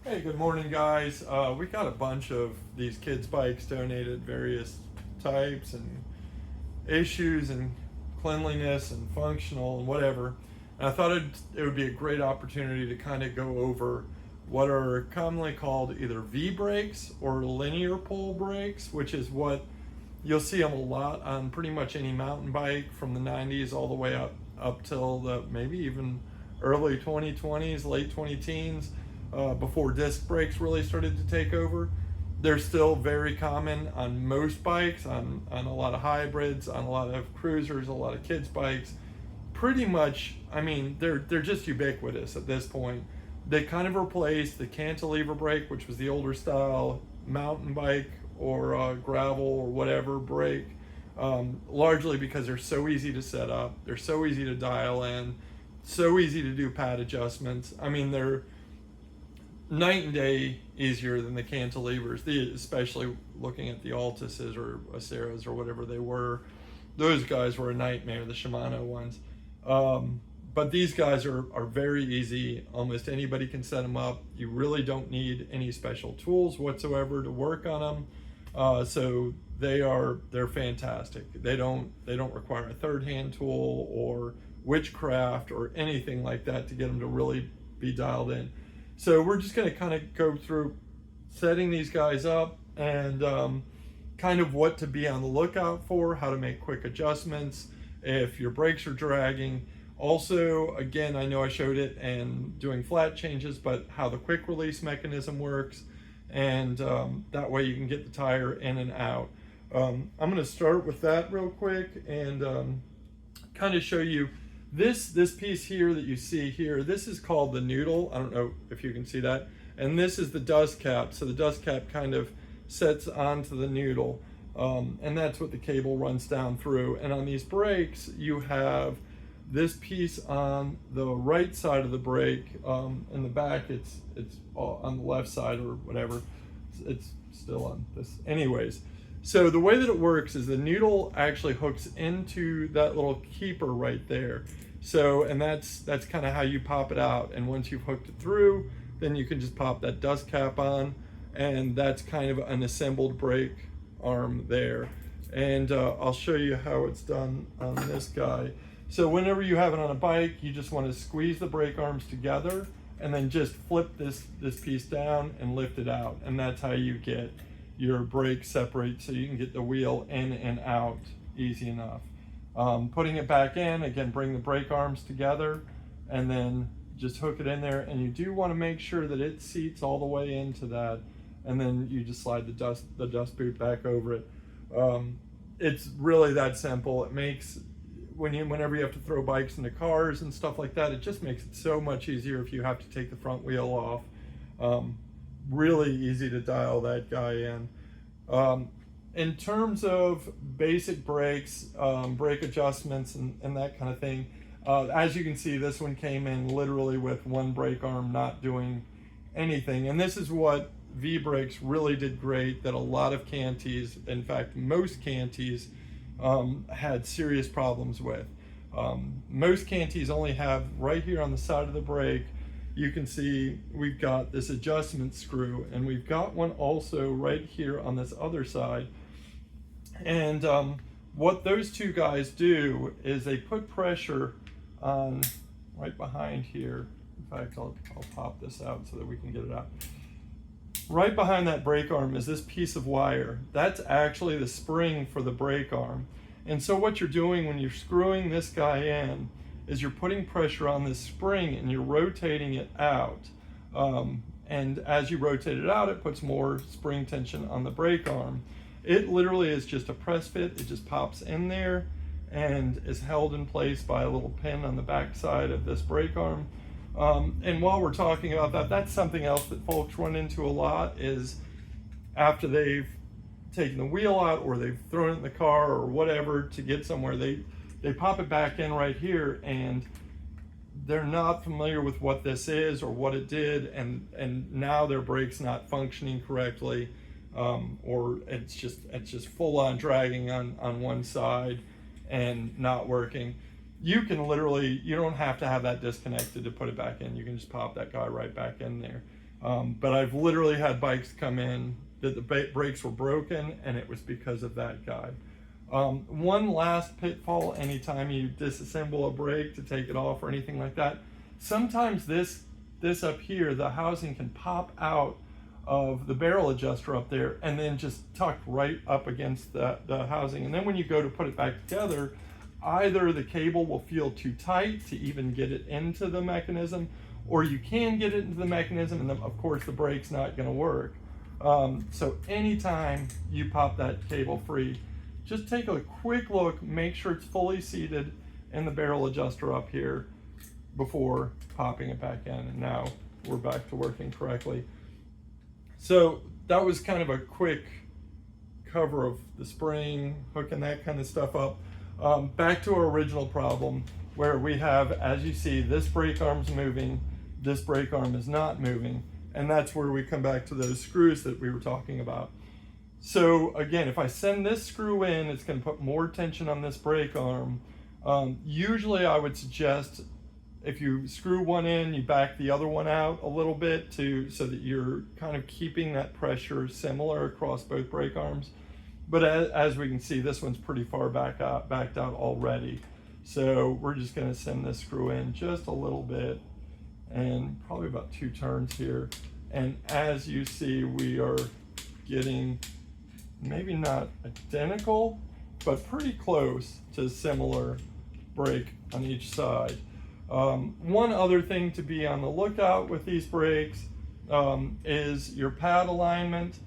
Hey, good morning, guys. We got a bunch of these kids' bikes donated, various types and issues and cleanliness and functional and whatever. And I thought it would be a great opportunity to kind of go over what are commonly called either V brakes or linear pole brakes, which is what you'll see them a lot on pretty much any mountain bike from the 90s all the way up till the maybe even early 2020s, late 20 teens, before disc brakes really started to take over. They're still very common on most bikes, on a lot of hybrids, on a lot of cruisers, a lot of kids' bikes. Pretty much, I mean, they're just ubiquitous at this point. They kind of replaced the cantilever brake, which was the older style mountain bike or gravel or whatever brake, largely because they're so easy to set up, they're so easy to dial in, so easy to do pad adjustments. I mean, they're night and day easier than the cantilevers, especially looking at the Altises or Aceras or whatever they were. Those guys were a nightmare, the Shimano ones. But these guys are very easy. Almost anybody can set them up. You really don't need any special tools whatsoever to work on them. So they're fantastic. They don't require a third hand tool or witchcraft or anything like that to get them to really be dialed in. So we're just going to kind of go through setting these guys up and kind of what to be on the lookout for, how to make quick adjustments if your brakes are dragging. Also, again, I know I showed it and doing flat changes, but how the quick release mechanism works, and that way you can get the tire in and out. I'm going to start with that real quick and kind of show you this piece here that you see here. This is called the noodle. I don't know if you can see that. And this is the dust cap. So the dust cap kind of sets onto the noodle, and that's what the cable runs down through. And on these brakes, you have this piece on the right side of the brake. In the back, it's on the left side or whatever. It's still on this. Anyways, so the way that it works is the noodle actually hooks into that little keeper right there. So, and that's kind of how you pop it out. And once you've hooked it through, then you can just pop that dust cap on, and that's kind of an assembled brake arm there. And I'll show you how it's done on this guy. So whenever you have it on a bike, you just want to squeeze the brake arms together and then just flip this piece down and lift it out. And that's how you get your brake separate so you can get the wheel in and out easy enough. Putting it back in, again, bring the brake arms together and then just hook it in there. And you do want to make sure that it seats all the way into that. And then you just slide the dust boot back over it. It's really that simple. It makes, whenever you have to throw bikes into cars and stuff like that, it just makes it so much easier if you have to take the front wheel off. Really easy to dial that guy in. In terms of basic brakes, brake adjustments and that kind of thing, as you can see, this one came in literally with one brake arm not doing anything. And this is what V brakes really did great, that a lot of Cantis, in fact, most Cantis, had serious problems with. Most Cantis only have right here on the side of the brake, you can see we've got this adjustment screw, and we've got one also right here on this other side. And what those two guys do is they put pressure on right behind here. In fact, I'll pop this out so that we can get it out. Right behind that brake arm is this piece of wire. That's actually the spring for the brake arm. And so what you're doing when you're screwing this guy in is you're putting pressure on this spring and you're rotating it out. And as you rotate it out, it puts more spring tension on the brake arm. It literally is just a press fit. It just pops in there and is held in place by a little pin on the back side of this brake arm. And while we're talking about that, that's something else that folks run into a lot, is after they've taken the wheel out or they've thrown it in the car or whatever to get somewhere, they pop it back in right here and they're not familiar with what this is or what it did, and now their brake's not functioning correctly, or it's just full on dragging on one side and not working. You can literally, you don't have to have that disconnected to put it back in. You can just pop that guy right back in there. But I've literally had bikes come in that the brakes were broken, and it was because of that guy. One last pitfall anytime you disassemble a brake to take it off or anything like that, sometimes this up here, the housing can pop out of the barrel adjuster up there and then just tuck right up against the housing. And then when you go to put it back together, either the cable will feel too tight to even get it into the mechanism, or you can get it into the mechanism and then of course the brake's not going to work. So anytime you pop that cable free, just take a quick look, make sure it's fully seated in the barrel adjuster up here before popping it back in. And now we're back to working correctly. So that was kind of a quick cover of the spring, hooking that kind of stuff up. Back to our original problem where we have, as you see, this brake arm's moving, this brake arm is not moving. And that's where we come back to those screws that we were talking about. So again, if I send this screw in, it's going to put more tension on this brake arm. Usually I would suggest if you screw one in, you back the other one out a little bit so that you're kind of keeping that pressure similar across both brake arms. But as we can see, this one's pretty far backed out already. So we're just going to send this screw in just a little bit, and probably about 2 turns here. And as you see, we are getting maybe not identical, but pretty close to similar brake on each side. One other thing to be on the lookout with these brakes is your pad alignment.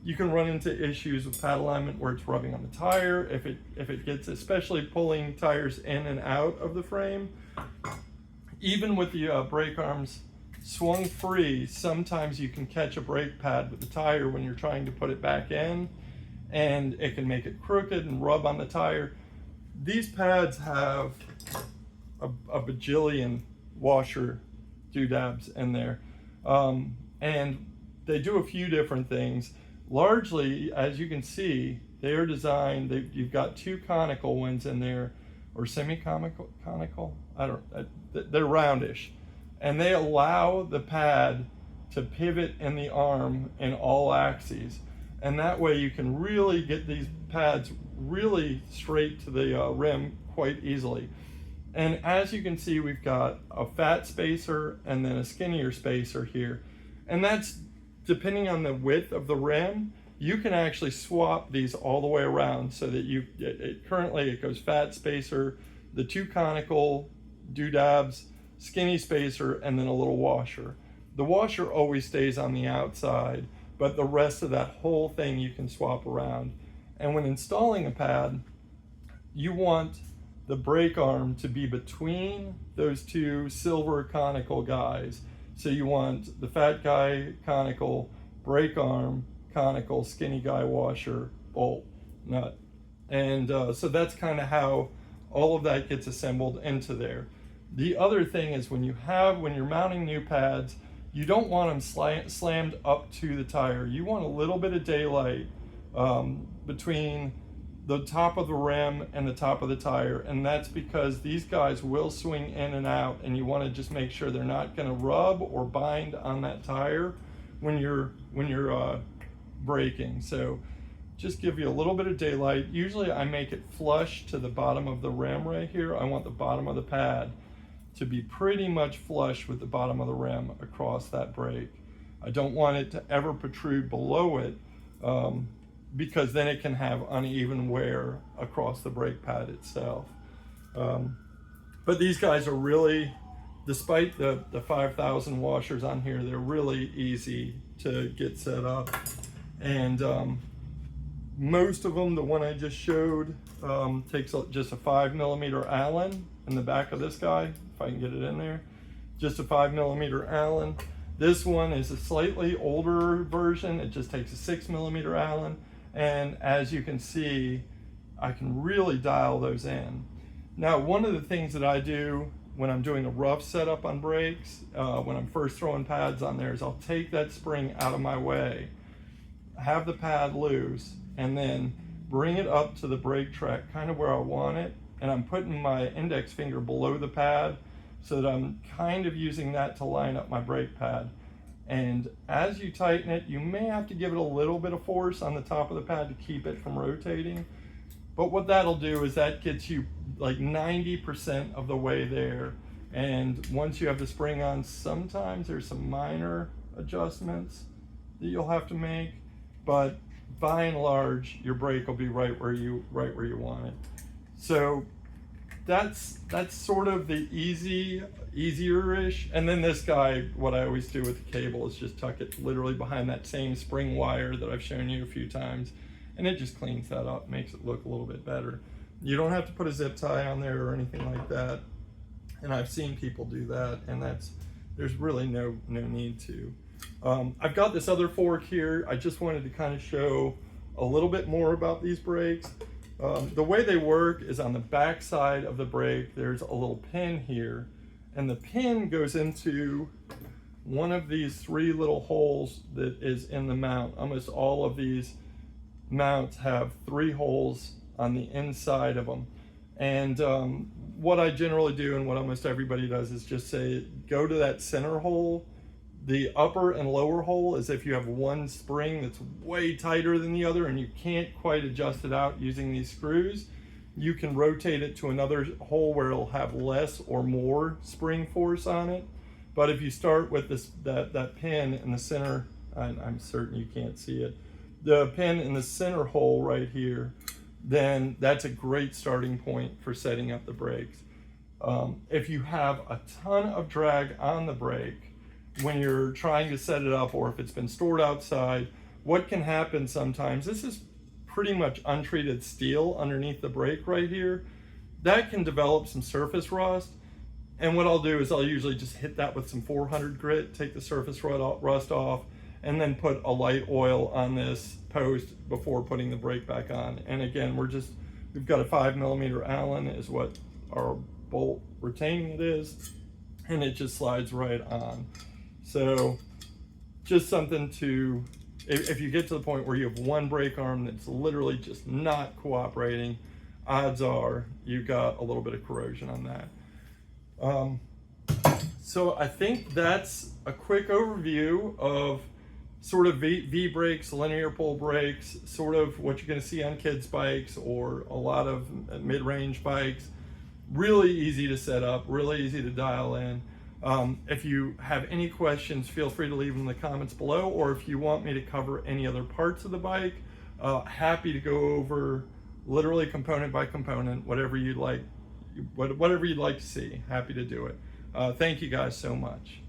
You can run into issues with pad alignment where it's rubbing on the tire. If it gets, especially pulling tires in and out of the frame. Even with the brake arms swung free, sometimes you can catch a brake pad with the tire when you're trying to put it back in, and it can make it crooked and rub on the tire. These pads have a bajillion washer doodads in there, and they do a few different things. Largely, as you can see, they are designed, you've got 2 conical ones in there, or semi-conical, they're roundish. And they allow the pad to pivot in the arm in all axes. And that way you can really get these pads really straight to the rim quite easily. And as you can see, we've got a fat spacer and then a skinnier spacer here. And that's depending on the width of the rim. You can actually swap these all the way around so that currently it goes fat spacer, the 2 conical doodads, skinny spacer, and then a little washer. The washer always stays on the outside, but the rest of that whole thing you can swap around. And when installing a pad, you want the brake arm to be between those 2 silver conical guys. So you want the fat guy conical, brake arm conical, skinny guy washer, bolt, nut. And so that's kind of how all of that gets assembled into there. The other thing is when you're mounting new pads, you don't want them slammed up to the tire. You want a little bit of daylight between the top of the rim and the top of the tire, and that's because these guys will swing in and out, and you want to just make sure they're not going to rub or bind on that tire when you're braking. So just give you a little bit of daylight. Usually I make it flush to the bottom of the rim right here. I want the bottom of the pad to be pretty much flush with the bottom of the rim across that brake. I don't want it to ever protrude below it, because then it can have uneven wear across the brake pad itself. But these guys are really, despite the 5,000 washers on here, they're really easy to get set up. And most of them, the one I just showed, takes just a 5mm Allen in the back of this guy, if I can get it in there. Just a 5mm Allen. This one is a slightly older version. It just takes a 6mm Allen. And as you can see, I can really dial those in. Now, one of the things that I do when I'm doing a rough setup on brakes, when I'm first throwing pads on there, is I'll take that spring out of my way, have the pad loose, and then bring it up to the brake track, kind of where I want it. And I'm putting my index finger below the pad so that I'm kind of using that to line up my brake pad. And as you tighten it, you may have to give it a little bit of force on the top of the pad to keep it from rotating. But what that'll do is that gets you like 90% of the way there. And once you have the spring on, sometimes there's some minor adjustments that you'll have to make, but by and large, your brake will be right where you want it. So that's sort of the easier-ish. And then this guy, what I always do with the cable is just tuck it literally behind that same spring wire that I've shown you a few times, and it just cleans that up, makes it look a little bit better. You don't have to put a zip tie on there or anything like that, and I've seen people do that, and there's really no need to. I've got this other fork here. I just wanted to kind of show a little bit more about these brakes. The way they work is on the back side of the brake, there's a little pin here, and the pin goes into one of these 3 little holes that is in the mount. Almost all of these mounts have 3 holes on the inside of them. And what I generally do, and what almost everybody does, is just say, go to that center hole. The upper and lower hole is if you have one spring that's way tighter than the other and you can't quite adjust it out using these screws, you can rotate it to another hole where it'll have less or more spring force on it. But if you start with that pin in the center, I'm certain you can't see it, the pin in the center hole right here, then that's a great starting point for setting up the brakes. If you have a ton of drag on the brake when you're trying to set it up, or if it's been stored outside, what can happen sometimes, this is pretty much untreated steel underneath the brake right here, that can develop some surface rust. And what I'll do is I'll usually just hit that with some 400 grit, take the surface rust off, and then put a light oil on this post before putting the brake back on. And again, we've got a 5mm Allen is what our bolt retaining it is, and it just slides right on. So just something to, if you get to the point where you have one brake arm that's literally just not cooperating, odds are you got a little bit of corrosion on that. So I think that's a quick overview of sort of V-brakes, linear pull brakes, sort of what you're going to see on kids' bikes or a lot of mid-range bikes. Really easy to set up, really easy to dial in. If you have any questions, feel free to leave them in the comments below, or if you want me to cover any other parts of the bike, happy to go over literally component by component, whatever you'd like to see, happy to do it. Thank you guys so much.